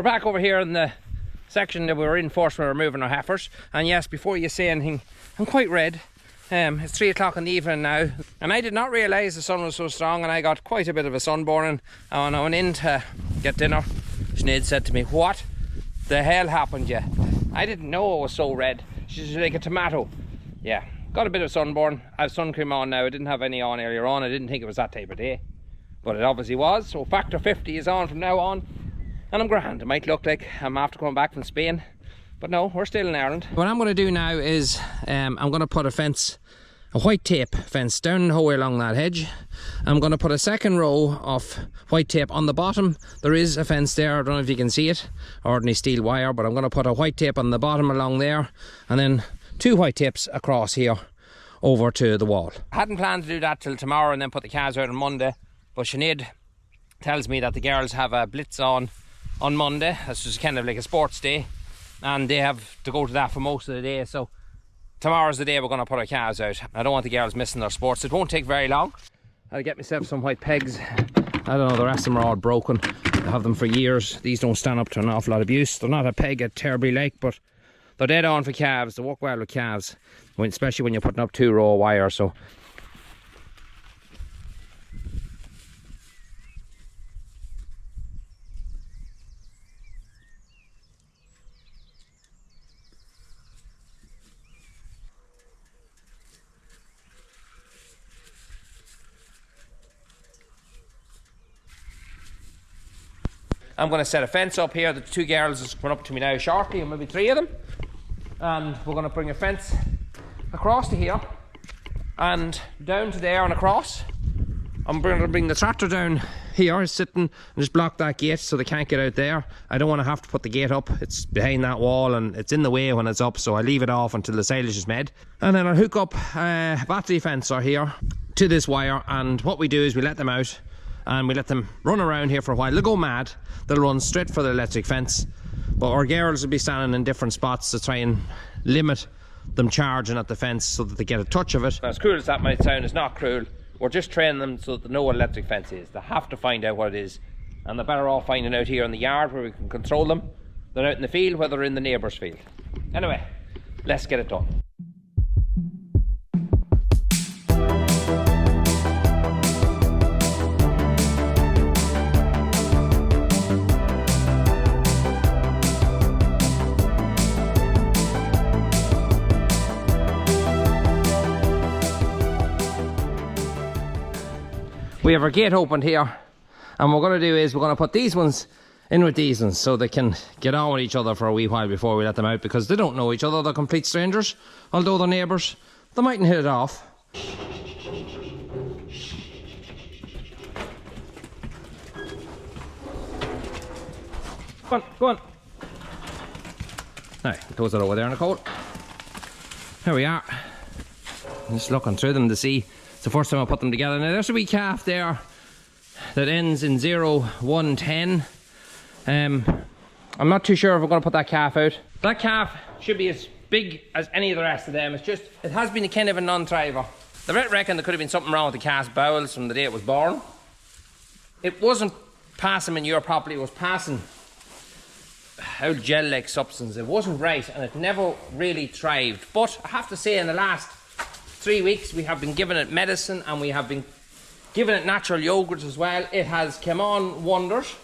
back over here in the section that we were in first when we were moving our heifers. And yes, before you say anything, I'm quite red. It's 3 o'clock in the evening now, and I did not realise the sun was so strong, and I got quite a bit of a sunburning. And when I went in to get dinner, Sinead said to me, "What the hell happened to you?" I didn't know it was so red. She's like a tomato. Yeah, got a bit of sunburn. I have sun cream on now. I didn't have any on earlier on. I didn't think it was that type of day, but it obviously was. So factor 50 is on from now on, and I'm grand. It might look like I'm after coming back from Spain, but no, we're still in Ireland. What I'm going to do now is I'm going to put a white tape fence down the whole way along that hedge. I'm going to put a second row of white tape on the bottom. There is a fence there, I don't know if you can see it, ordinary steel wire, but I'm going to put a white tape on the bottom along there, and then 2 white tapes across here over to the wall. I hadn't planned to do that till tomorrow and then put the calves out on Monday, but Sinead tells me that the girls have a blitz on Monday. That's just kind of like a sports day, and they have to go to that for most of the day, so tomorrow's the day we're going to put our calves out. I don't want the girls missing their sports. It won't take very long. I'll get myself some white pegs. I don't know, the rest of them are all broken. I have them for years. These don't stand up to an awful lot of use. They're not a peg I terribly like, but they're dead on for calves. They work well with calves, especially when you're putting up 2 row of wire. So I'm going to set a fence up here. The 2 girls is coming up to me now shortly, and maybe 3 of them. And we're going to bring a fence across to here and down to there and across. I'm going to bring the tractor down here, sitting, and just block that gate so they can't get out there. I don't want to have to put the gate up. It's behind that wall and it's in the way when it's up, so I leave it off until the silage is made. And then I'll hook up a battery fencer here to this wire, and what we do is we let them out and we let them run around here for a while. They'll go mad. They'll run straight for the electric fence, but our girls will be standing in different spots to try and limit them charging at the fence so that they get a touch of it. As cruel as that might sound, it's not cruel. We're just training them so that they know what electric fence is. They have to find out what it is, and they're better off finding out here in the yard where we can control them than out in the field where they're in the neighbour's field. Anyway, let's get it done. We have our gate opened here, and what we're going to do is we're going to put these ones in with these ones so they can get on with each other for a wee while before we let them out, because they don't know each other. They're complete strangers. Although they're neighbours, they mightn't hit it off. Go on, go on. Now, close it over there, Nicole. Here we are. Just looking through them to see. It's the first time I put them together. Now there's a wee calf there that ends in 0, 1, 10. I'm not too sure if we're going to put that calf out. That calf should be as big as any of the rest of them. It's just, it has been a kind of a non-thriver. The vet reckon there could have been something wrong with the calf's bowels from the day it was born. It wasn't passing manure properly, it was passing out gel-like substance. It wasn't right, and it never really thrived. But I have to say, in the last 3 weeks we have been giving it medicine, and we have been giving it natural yogurts as well. It has come on wonders,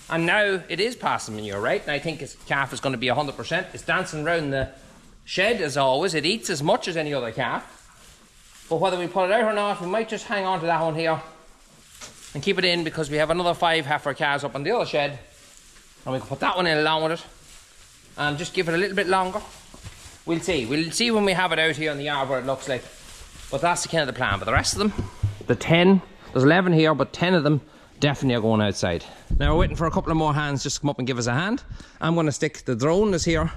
and now it is passing manure right, and I think its calf is going to be 100%. It's dancing around the shed as always. It eats as much as any other calf, but whether we put it out or not, we might just hang on to that one here and keep it in, because we have another 5 heifer calves up on the other shed, and we can put that one in along with it and just give it a little bit longer. We'll see when we have it out here in the yard what it looks like. But that's the kind of the plan. But the rest of them, the 10, there's 11 here, but 10 of them definitely are going outside. Now we're waiting for a couple of more hands just to come up and give us a hand. I'm going to stick the drone that's here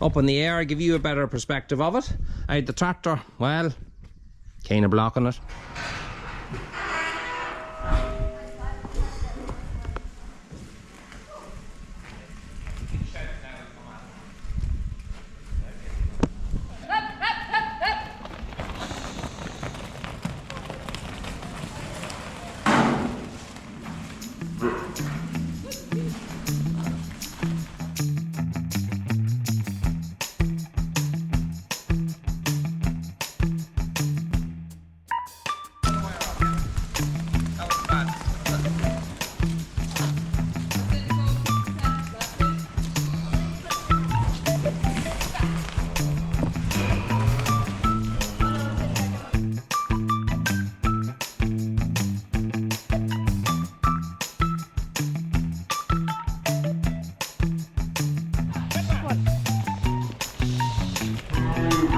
up in the air, give you a better perspective of it. I had the tractor, well, kind of blocking it.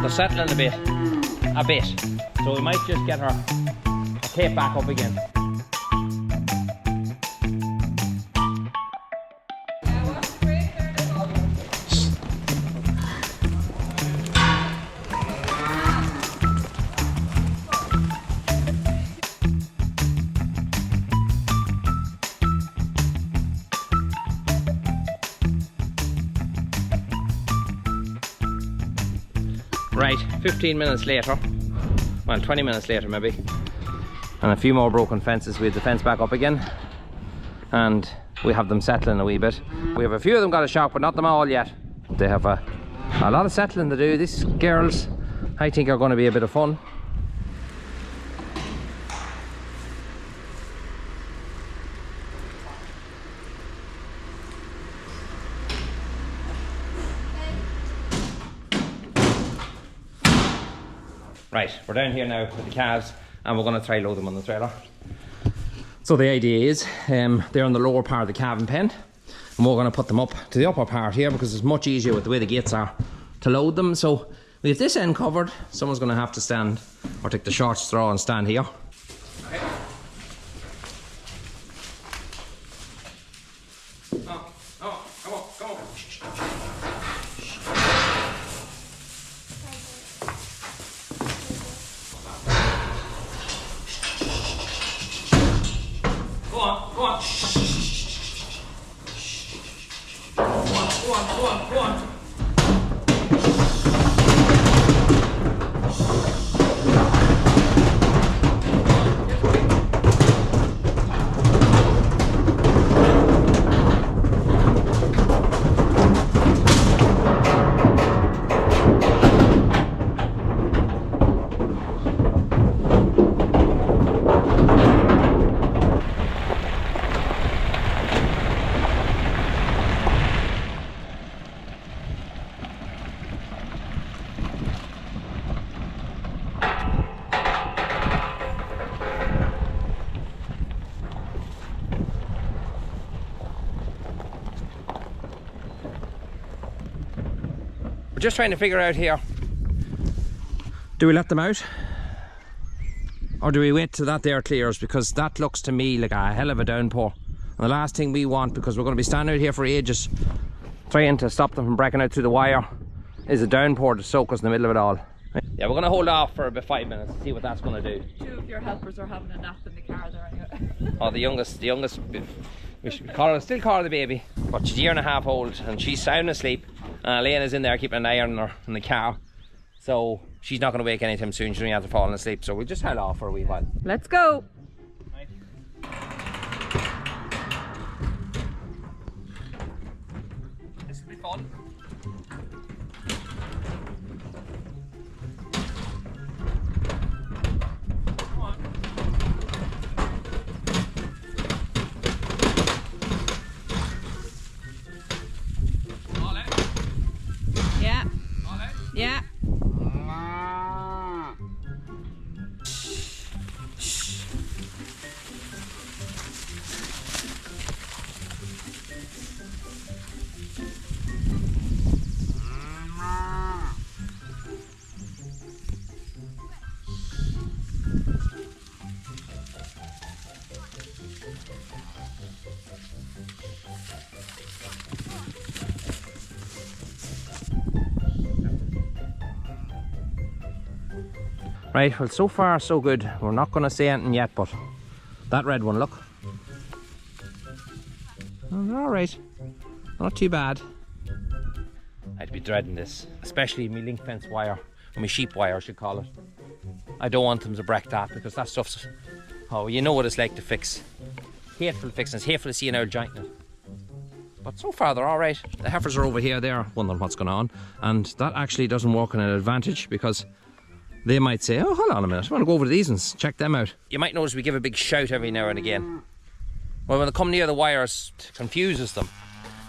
they're settling a bit. So we might just get her tape back up again. Right, 15 minutes later, well 20 minutes later maybe, and a few more broken fences. We have the fence back up again and we have them settling a wee bit. We have a few of them got a shock, but not them all yet. They have a lot of settling to do. These girls, I think, are going to be a bit of fun. Right, we're down here now with the calves and we're going to try load them on the trailer. So the idea is, they're on the lower part of the calving pen and we're going to put them up to the upper part here because it's much easier with the way the gates are to load them. So we have this end covered. Someone's going to have to stand or take the short straw and stand here. Okay. Come on. Go on. Go on. We're just trying to figure out here, do we let them out or do we wait till that there clears, because that looks to me like a hell of a downpour, and the last thing we want, because we're going to be standing out here for ages trying to stop them from breaking out through the wire, is a downpour to soak us in the middle of it all. Yeah, we're going to hold off for about 5 minutes and see what that's going to do. Two of your helpers are having a nap in the car there anyway. Oh, the youngest, we should still call her the baby, but she's a year and a half old and she's sound asleep. Lena's in there keeping an eye on her in the car, so she's not going to wake anytime soon. She's only after falling asleep, so we'll just hold off for a wee while. Let's go. This will be fun. Yeah. Right, well, so far so good. We're not going to say anything yet, but that red one, look. Oh, they're all right. Not too bad. I'd be dreading this, especially my link fence wire, or my sheep wire, I should call it. I don't want them to break that, because that stuff's, oh, you know what it's like to fix. Hateful fixing. It's hateful to see an old joint in it. But so far they're all right. The heifers are over here, they're wondering what's going on, and that actually doesn't work in an advantage, because they might say, oh, hold on a minute, I want to go over to these and check them out. You might notice we give a big shout every now and again. Well, when they come near the wires, it confuses them.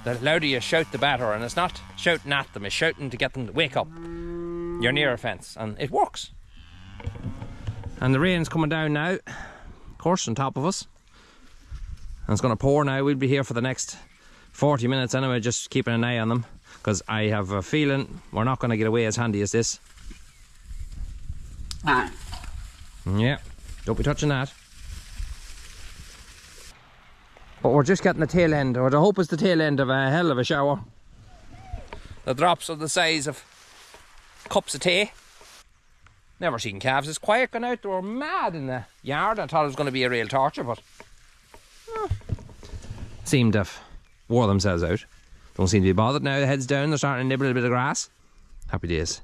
The louder you shout, the better, and it's not shouting at them, it's shouting to get them to wake up. You're near a fence, and it works. And the rain's coming down now, of course, on top of us. And it's going to pour now. We'll be here for the next 40 minutes anyway, just keeping an eye on them, because I have a feeling we're not going to get away as handy as this. Yeah, don't be touching that. But we're just getting the tail end, or the hope is the tail end of a hell of a shower. The drops are the size of cups of tea. Never seen calves as quiet going out. They were mad in the yard. I thought it was going to be a real torture, but seemed to have wore themselves out. Don't seem to be bothered now. The head's down. They're starting to nibble a bit of grass. Happy days.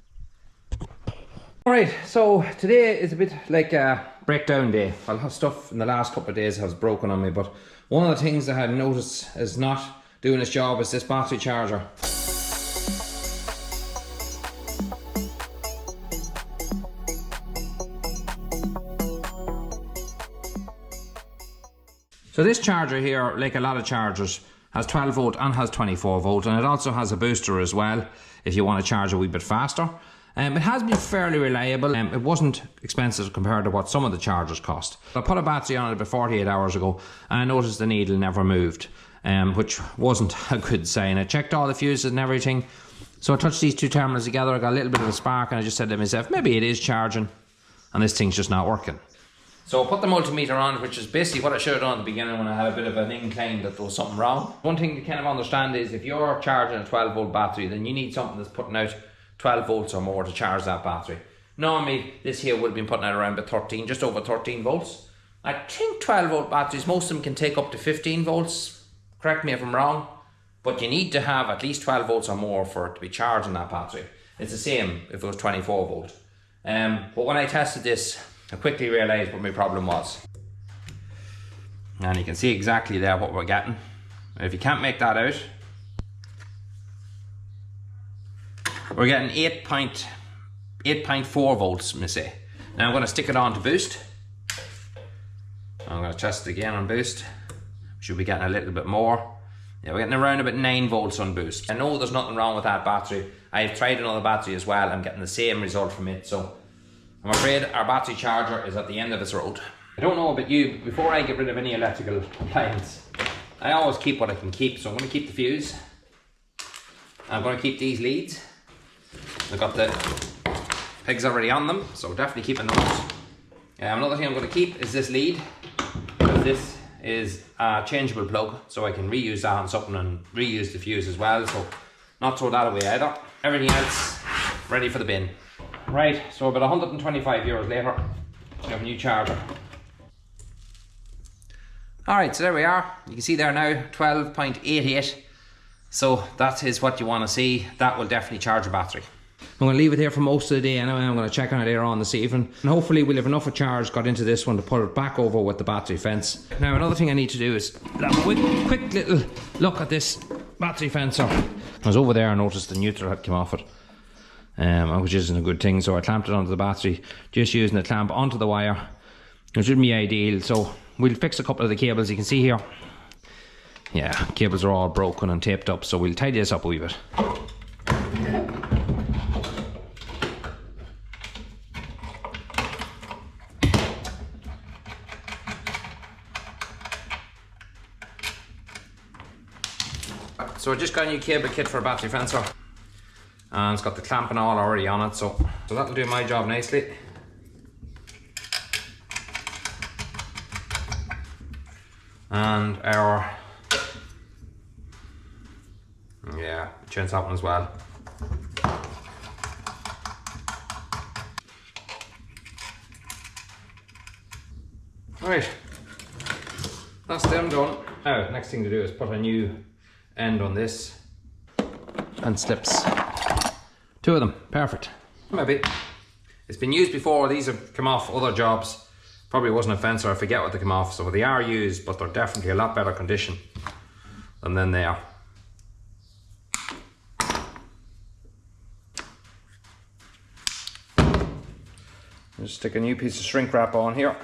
Alright, so today is a bit like a breakdown day. I'll have stuff in the last couple of days has broken on me, but one of the things I had noticed is not doing its job is this battery charger. So this charger here, like a lot of chargers, has 12 volt and has 24 volt, and it also has a booster as well if you want to charge a wee bit faster. It has been fairly reliable. It wasn't expensive compared to what some of the chargers cost. I put a battery on it about 48 hours ago and I noticed the needle never moved, which wasn't a good sign. I checked all the fuses and everything, so I touched these two terminals together. I got a little bit of a spark and I just said to myself, maybe it is charging and this thing's just not working. So I put the multimeter on, which is basically what I should have done at the beginning when I had a bit of an incline that there was something wrong. One thing to kind of understand is if you're charging a 12 volt battery, then you need something that's putting out 12 volts or more to charge that battery. Normally this here would have been putting out around about 13, just over 13 volts. I think 12 volt batteries, most of them can take up to 15 volts. Correct me if I'm wrong, but you need to have at least 12 volts or more for it to be charging that battery. It's the same if it was 24 volt. But when I tested this, I quickly realised what my problem was. And you can see exactly there what we're getting. If you can't make that out, we're getting 8.4 volts, let me say. Now I'm going to stick it on to boost. I'm going to test it again on boost. Should be getting a little bit more. Yeah, we're getting around about 9 volts on boost. I know there's nothing wrong with that battery. I've tried another battery as well. I'm getting the same result from it. So I'm afraid our battery charger is at the end of its road. I don't know about you, before I get rid of any electrical appliance, I always keep what I can keep. So I'm going to keep the fuse. I'm going to keep these leads. I've got the pegs already on them, so definitely keeping those. Another thing I'm going to keep is this lead. This is a changeable plug, so I can reuse that on something and reuse the fuse as well, so not throw that away either. Everything else ready for the bin. Right, so about 125 euros later, we have a new charger. Alright, so there we are. You can see there now, 12.88. So that is what you want to see. That will definitely charge a battery. I'm going to leave it here for most of the day anyway. I'm going to check on it later on this evening. And hopefully we'll have enough of charge got into this one to put it back over with the battery fence. Now another thing I need to do is have a quick little look at this battery fence. I was over there and noticed the neutral had come off it. Which isn't a good thing, so I clamped it onto the battery, just using the clamp onto the wire, which would be ideal. So we'll fix a couple of the cables. You can see here, yeah, cables are all broken and taped up, so we'll tidy this up a wee bit. So I just got a new cable kit for a battery fencer. And it's got the clamp and all already on it, so that'll do my job nicely. And our, yeah, change that one as well. Alright, that's them done. Now, next thing to do is put a new end on this and slips. 2 of them, perfect. Maybe. It's been used before. These have come off other jobs. Probably wasn't a fencer, I forget what they come off. So they are used, but they're definitely a lot better condition than then they are. Just stick a new piece of shrink wrap on here.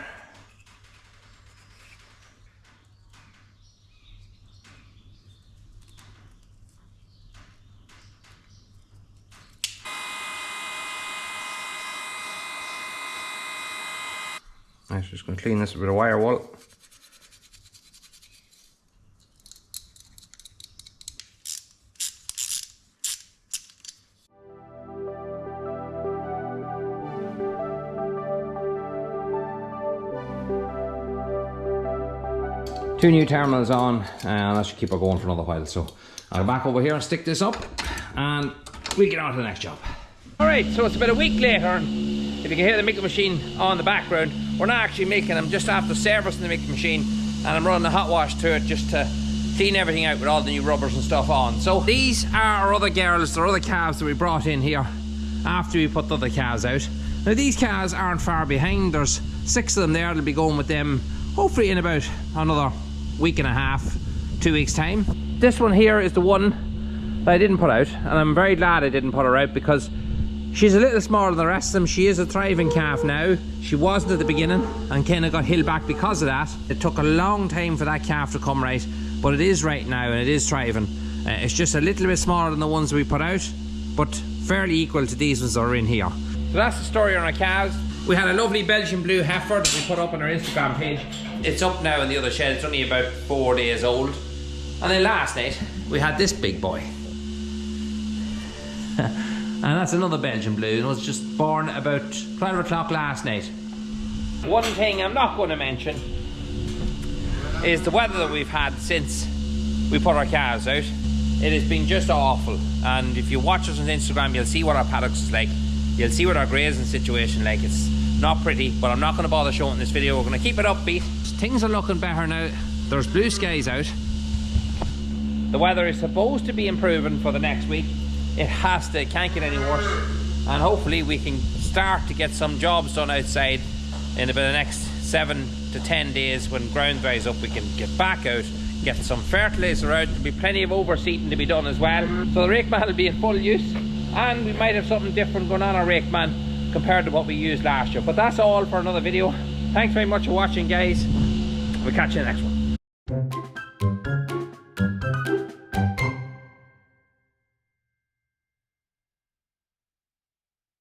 I'm just going to clean this with a wire wool. 2 new terminals on, and that should keep her going for another while. So I'll go back over here and stick this up, and we'll get on to the next job. Alright, so it's about a week later, and if you can hear the milking machine on the background, we're not actually milking. I'm just after servicing the milking machine, and I'm running the hot wash through it just to clean everything out with all the new rubbers and stuff on. So these are our other girls, our other calves that we brought in here after we put the other calves out. Now these calves aren't far behind. There's 6 of them there. They'll be going with them hopefully in about another week and a half, 2 weeks time. This one here is the one that I didn't put out, and I'm very glad I didn't put her out because she's a little smaller than the rest of them. She is a thriving calf now. She wasn't at the beginning and kind of got held back because of that. It took a long time for that calf to come right, but it is right now and it is thriving. It's just a little bit smaller than the ones we put out, but fairly equal to these ones that are in here. So that's the story on our calves. We had a lovely Belgian blue heifer that we put up on our Instagram page. It's up now in the other shed. It's only about 4 days old. And then last night we had this big boy. And that's another Belgian blue, and it was just born about 12 o'clock last night. One thing I'm not going to mention is the weather that we've had since we put our calves out. It has been just awful, and if you watch us on Instagram, you'll see what our paddocks is like. You'll see what our grazing situation like. It's not pretty, but I'm not going to bother showing this video. We're going to keep it upbeat. Things are looking better now. There's blue skies out. The weather is supposed to be improving for the next week. It has to, it can't get any worse, and hopefully we can start to get some jobs done outside in about the next 7 to 10 days. When ground dries up, we can get back out, get some fertilizer out. There'll be plenty of overseeding to be done as well, so the rake man will be in full use, and we might have something different going on our rake man compared to what we used last year. But that's all for another video. Thanks very much for watching, guys. We'll catch you in the next one.